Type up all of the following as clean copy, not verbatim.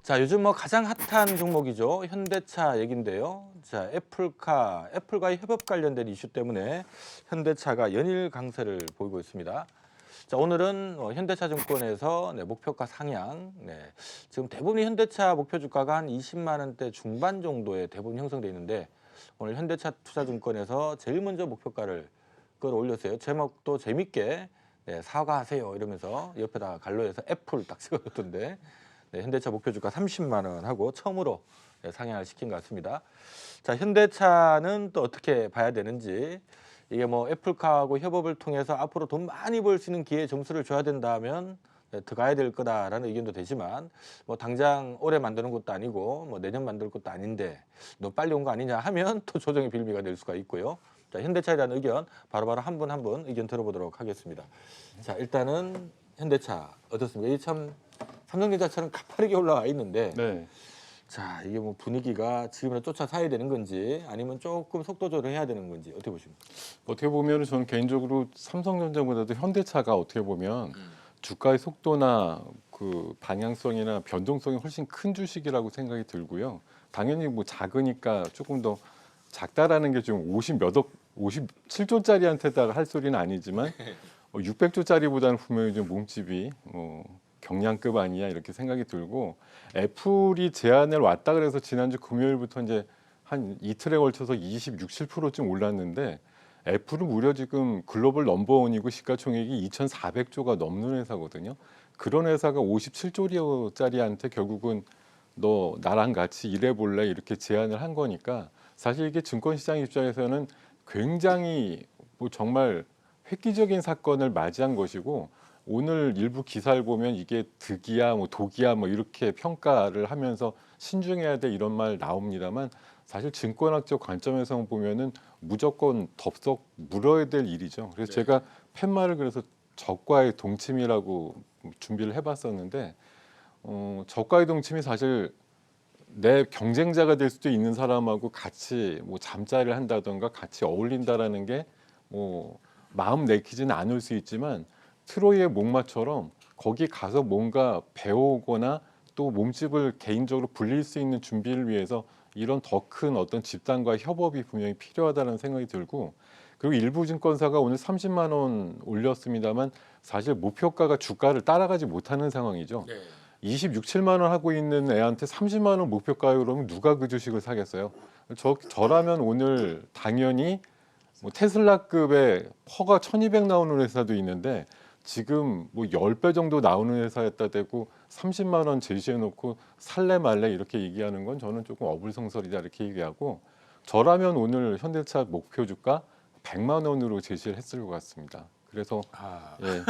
자, 요즘 뭐 가장 핫한 종목이죠. 현대차 얘긴데요. 자, 애플과의 협업 관련된 이슈 때문에 현대차가 연일 강세를 보이고 있습니다. 자, 오늘은 현대차증권에서 목표가 상향. 지금 대부분 현대차 목표 주가가 한 20만 원대 중반 정도에 대부분 형성돼 있는데 오늘 현대차 투자증권에서 제일 먼저 목표가를 끌어올렸어요. 제목도 재밌게 사과하세요 이러면서 옆에다가 갈로에서 애플 딱 찍어줬던데 현대차 목표 주가 30만 원 하고 처음으로 상향을 시킨 것 같습니다. 자, 현대차는 또 어떻게 봐야 되는지, 이게 뭐 애플카하고 협업을 통해서 앞으로 돈 많이 벌 수 있는 기회 점수를 줘야 된다면 들어가야 될 거다라는 의견도 되지만, 뭐 당장 올해 만드는 것도 아니고 뭐 내년 만들 것도 아닌데 너무 빨리 온 거 아니냐 하면 또 조정의 빌미가 될 수가 있고요. 자, 현대차에 대한 의견 바로바로 한 분 한 분 의견 들어보도록 하겠습니다. 자, 일단은 현대차 어떻습니까? 이게 참 삼성전자처럼 가파르게 올라와 있는데, 네. 자, 이게 뭐 분위기가 지금이라 쫓아 사야 되는 건지 아니면 조금 속도 조절해야 되는 건지 어떻게 보십니까? 어떻게 보면 저는 개인적으로 삼성전자보다도 현대차가 어떻게 보면 주가의 속도나 그 방향성이나 변동성이 훨씬 큰 주식이라고 생각이 들고요. 당연히 뭐 작으니까 조금 더 작다라는 게 지금 50 몇 억, 57조짜리한테다가 할 소리는 아니지만 600조짜리보다는 분명히 좀 몸집이 경량급 아니냐 이렇게 생각이 들고, 애플이 제안을 왔다 그래서 지난주 금요일부터 이제 한 이틀에 걸쳐서 26, 7%쯤 올랐는데, 애플은 무려 지금 글로벌 넘버원이고 시가총액이 2,400조가 넘는 회사거든요. 그런 회사가 57조짜리한테 결국은 너 나랑 같이 일해볼래 이렇게 제안을 한 거니까, 사실 이게 증권시장 입장에서는 굉장히 뭐 정말 획기적인 사건을 맞이한 것이고, 오늘 일부 기사를 보면 이게 득이야 뭐 독이야 뭐 이렇게 평가를 하면서 신중해야 돼 이런 말 나옵니다만, 사실 증권학적 관점에서 보면은 무조건 덥석 물어야 될 일이죠. 그래서 제가 팻말을 그래서 적과의 동침이라고 준비를 해봤었는데, 적과의 동침이 사실 내 경쟁자가 될 수도 있는 사람하고 같이 뭐 잠자리를 한다던가 같이 어울린다라는 게 뭐 마음 내키지는 않을 수 있지만, 트로이의 목마처럼 거기 가서 뭔가 배우거나 또 몸집을 개인적으로 불릴 수 있는 준비를 위해서 이런 더 큰 어떤 집단과 협업이 분명히 필요하다는 생각이 들고, 그리고 일부 증권사가 오늘 30만 원 올렸습니다만 사실 목표가가 주가를 따라가지 못하는 상황이죠. 26, 7만 원 하고 있는 애한테 30만 원 목표가요 그러면 누가 그 주식을 사겠어요? 저라면 오늘 당연히 뭐 테슬라급의 퍼가 1200 나오는 회사도 있는데 지금 뭐 10배 정도 나오는 회사였다 대고 30만 원 제시해 놓고 살래 말래 이렇게 얘기하는 건 저는 조금 어불성설이다 이렇게 얘기하고, 저라면 오늘 현대차 목표 주가 100만 원으로 제시를 했을 것 같습니다. 그래서 예,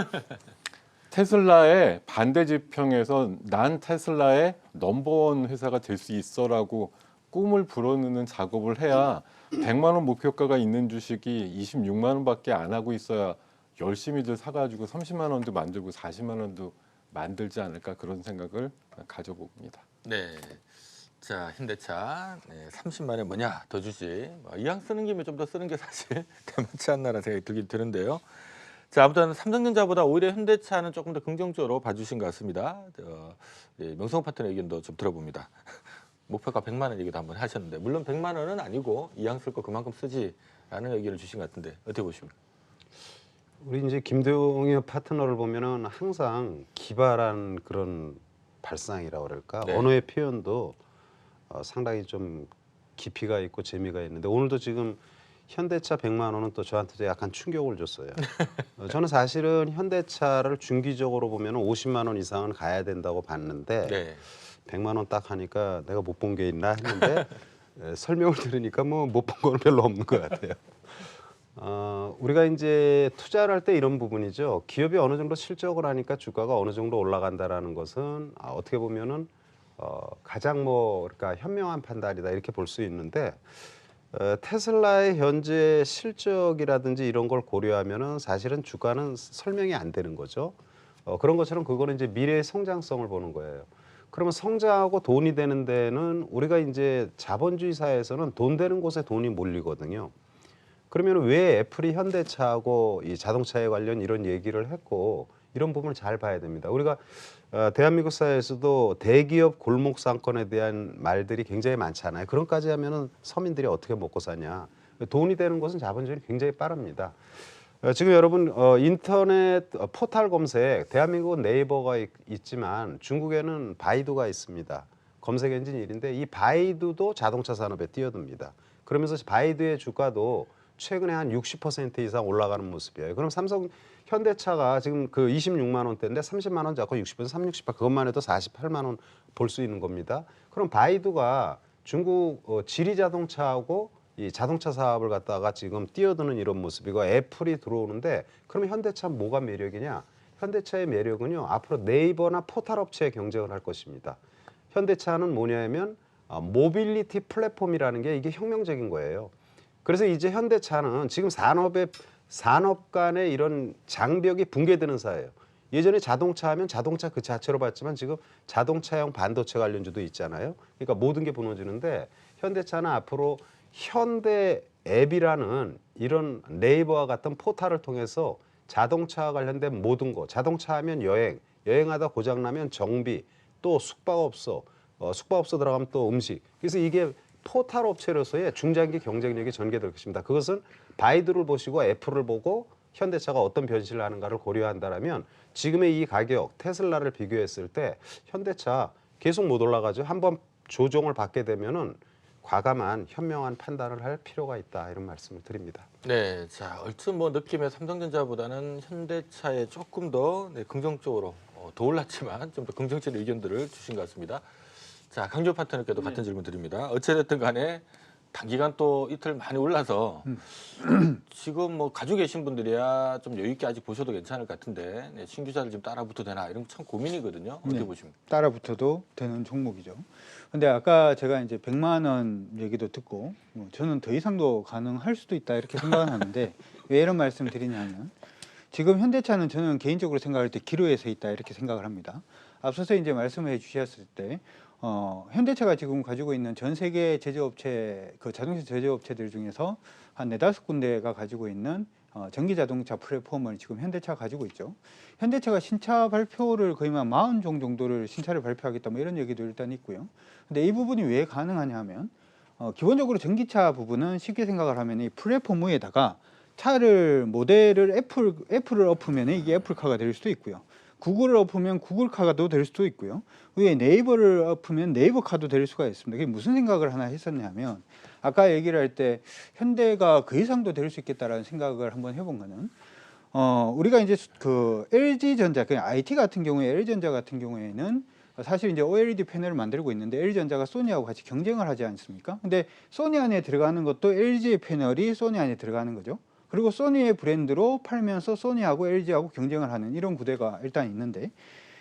테슬라의 반대 지평에서 난 테슬라의 넘버원 회사가 될 수 있어라고 꿈을 불어넣는 작업을 해야 100만 원 목표가가 있는 주식이 26만 원밖에 안 하고 있어야 열심히들 사가지고 30만 원도 만들고 40만 원도 만들지 않을까, 그런 생각을 가져봅니다. 네. 자, 현대차 30만 원 뭐냐 더 주지. 이왕 쓰는 김에 좀 더 쓰는 게 사실 대만치 않나라는 생각이 들긴 드는데요. 자, 아무튼 삼성전자보다 오히려 현대차는 조금 더 긍정적으로 봐주신 것 같습니다. 명성 파트너 의견도 좀 들어봅니다. 목표가 100만 원 얘기도 한번 하셨는데, 물론 100만 원은 아니고 이왕 쓸 거 그만큼 쓰지라는 의견을 주신 것 같은데 어떻게 보십니까? 우리 이제 김동엽 파트너를 보면은 항상 기발한 그런 발상이라고 그럴까, 네. 언어의 표현도 상당히 좀 깊이가 있고 재미가 있는데, 오늘도 지금 현대차 100만 원은 또 저한테도 약간 충격을 줬어요. 저는 사실은 현대차를 중기적으로 보면 50만 원 이상은 가야 된다고 봤는데 네. 100만 원 딱 하니까 내가 못 본 게 있나 했는데 설명을 들으니까 뭐 못 본 거는 별로 없는 것 같아요. 우리가 이제 투자를 할 때 이런 부분이죠. 기업이 어느 정도 실적을 하니까 주가가 어느 정도 올라간다라는 것은 어떻게 보면은 가장 뭐 그러니까 현명한 판단이다 이렇게 볼 수 있는데, 테슬라의 현재 실적이라든지 이런 걸 고려하면은 사실은 주가는 설명이 안 되는 거죠. 그런 것처럼 그거는 이제 미래의 성장성을 보는 거예요. 그러면 성장하고 돈이 되는 데는 우리가 이제 자본주의 사회에서는 돈 되는 곳에 돈이 몰리거든요. 그러면 왜 애플이 현대차하고 이 자동차에 관련 이런 얘기를 했고 이런 부분을 잘 봐야 됩니다. 우리가 대한민국 사회에서도 대기업 골목 상권에 대한 말들이 굉장히 많잖아요. 그런까지 하면은 서민들이 어떻게 먹고 사냐. 돈이 되는 것은 자본주의는 굉장히 빠릅니다. 지금 여러분 인터넷 포털 검색 대한민국은 네이버가 있지만 중국에는 바이두가 있습니다. 검색 엔진 1인데 이 바이두도 자동차 산업에 뛰어듭니다. 그러면서 바이두의 주가도 최근에 한 60% 이상 올라가는 모습이에요. 그럼 삼성 현대차가 지금 그 26만 원대인데 30만 원 잡고 60에서 30, 그것만 해도 48만 원 볼 수 있는 겁니다. 그럼 바이두가 중국 지리 자동차하고 이 자동차 사업을 갖다가 지금 뛰어드는 이런 모습이고 애플이 들어오는데 그러면 현대차 뭐가 매력이냐? 현대차의 매력은요. 앞으로 네이버나 포털 업체의 경쟁을 할 것입니다. 현대차는 뭐냐면 모빌리티 플랫폼이라는 게 이게 혁명적인 거예요. 그래서 이제 현대차는 지금 산업 간의 이런 장벽이 붕괴되는 사회예요. 예전에 자동차 하면 자동차 그 자체로 봤지만 지금 자동차용 반도체 관련주도 있잖아요. 그러니까 모든 게 무너지는데 현대차는 앞으로 현대 앱이라는 이런 네이버와 같은 포털을 통해서 자동차와 관련된 모든 거, 자동차 하면 여행하다 고장나면 정비, 또 숙박업소, 숙박업소 들어가면 또 음식. 그래서 이게 포털 업체로서의 중장기 경쟁력이 전개될 것입니다. 그것은 바이두를 보시고 애플을 보고 현대차가 어떤 변신을 하는가를 고려한다면 지금의 이 가격 테슬라를 비교했을 때 현대차 계속 못 올라가죠. 한번 조정을 받게 되면은 과감한 현명한 판단을 할 필요가 있다 이런 말씀을 드립니다. 네, 자 얼추 뭐 느낌에 삼성전자보다는 현대차에 조금 더 긍정적으로 더 올랐지만 좀 더 긍정적인 의견들을 주신 것 같습니다. 자 강조 파트너께도 같은 질문 드립니다. 어찌됐든 간에 단기간 또 이틀 많이 올라서 지금 뭐 가지고 계신 분들이야 좀 여유 있게 아직 보셔도 괜찮을 것 같은데 네, 신규자들 좀 따라붙어도 되나 이런 거 참 고민이거든요. 어떻게 네. 보십니까? 따라붙어도 되는 종목이죠. 근데 아까 제가 이제 100만 원 얘기도 듣고 저는 더 이상도 가능할 수도 있다 이렇게 생각은 하는데 왜 이런 말씀 드리냐면 지금 현대차는 저는 개인적으로 생각할 때 기로에 서 있다 이렇게 생각을 합니다. 앞서서 이제 말씀해 주셨을 때 현대차가 지금 가지고 있는 전 세계 제조업체 그 자동차 제조업체들 중에서 한 4-5군데가 가지고 있는 전기 자동차 플랫폼을 지금 현대차가 가지고 있죠. 현대차가 신차 발표를 거의 한 40종 정도를 신차를 발표하겠다 뭐 이런 얘기도 일단 있고요. 근데 이 부분이 왜 가능하냐 하면 기본적으로 전기차 부분은 쉽게 생각을 하면 이 플랫폼 위에다가 차를 모델을 애플을 엎으면 이게 애플카가 될 수도 있고요. 구글을 엎으면 구글카도 될 수도 있고요. 위에 네이버를 엎으면 네이버카도 될 수가 있습니다. 그게 무슨 생각을 하나 했었냐면 아까 얘기를 할 때 현대가 그 이상도 될 수 있겠다라는 생각을 한번 해본 거는 우리가 이제 그 LG전자, 그 IT 같은 경우에 LG전자 같은 경우에는 사실 이제 OLED 패널을 만들고 있는데 LG전자가 소니하고 같이 경쟁을 하지 않습니까? 근데 소니 안에 들어가는 것도 LG의 패널이 소니 안에 들어가는 거죠. 그리고 소니의 브랜드로 팔면서 소니하고 LG하고 경쟁을 하는 이런 구대가 일단 있는데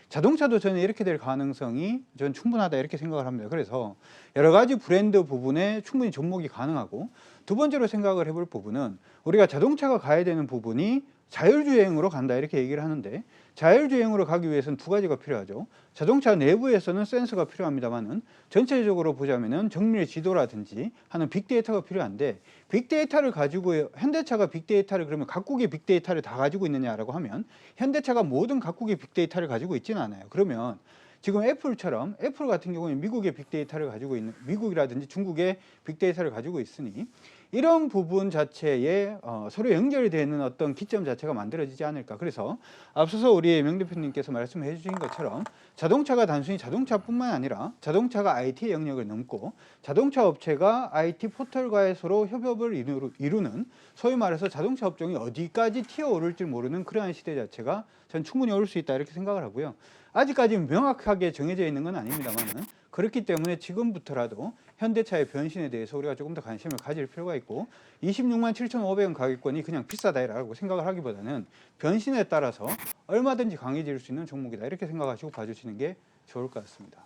자동차도 저는 이렇게 될 가능성이 저는 충분하다 이렇게 생각을 합니다. 그래서 여러 가지 브랜드 부분에 충분히 접목이 가능하고 두 번째로 생각을 해볼 부분은 우리가 자동차가 가야 되는 부분이 자율주행으로 간다 이렇게 얘기를 하는데 자율주행으로 가기 위해서는 두 가지가 필요하죠. 자동차 내부에서는 센서가 필요합니다만은 전체적으로 보자면은 정밀 지도라든지 하는 빅데이터가 필요한데 빅데이터를 가지고 현대차가 빅데이터를 그러면 각국의 빅데이터를 다 가지고 있느냐라고 하면 현대차가 모든 각국의 빅데이터를 가지고 있지는 않아요. 그러면 지금 애플처럼 애플 같은 경우는 미국의 빅데이터를 가지고 있는 미국이라든지 중국의 빅데이터를 가지고 있으니 이런 부분 자체에 서로 연결되는 어떤 기점 자체가 만들어지지 않을까. 그래서 앞서서 우리 명 대표님께서 말씀해 주신 것처럼 자동차가 단순히 자동차뿐만 아니라 자동차가 IT 영역을 넘고 자동차 업체가 IT 포털과의 서로 협업을 이루는 소위 말해서 자동차 업종이 어디까지 튀어오를지 모르는 그러한 시대 자체가 전 충분히 올 수 있다 이렇게 생각을 하고요. 아직까지는 명확하게 정해져 있는 건 아닙니다만은 그렇기 때문에 지금부터라도 현대차의 변신에 대해서 우리가 조금 더 관심을 가질 필요가 있고 26만 7,500원 가격권이 그냥 비싸다라고 생각을 하기보다는 변신에 따라서 얼마든지 강해질 수 있는 종목이다 이렇게 생각하시고 봐주시는 게 좋을 것 같습니다.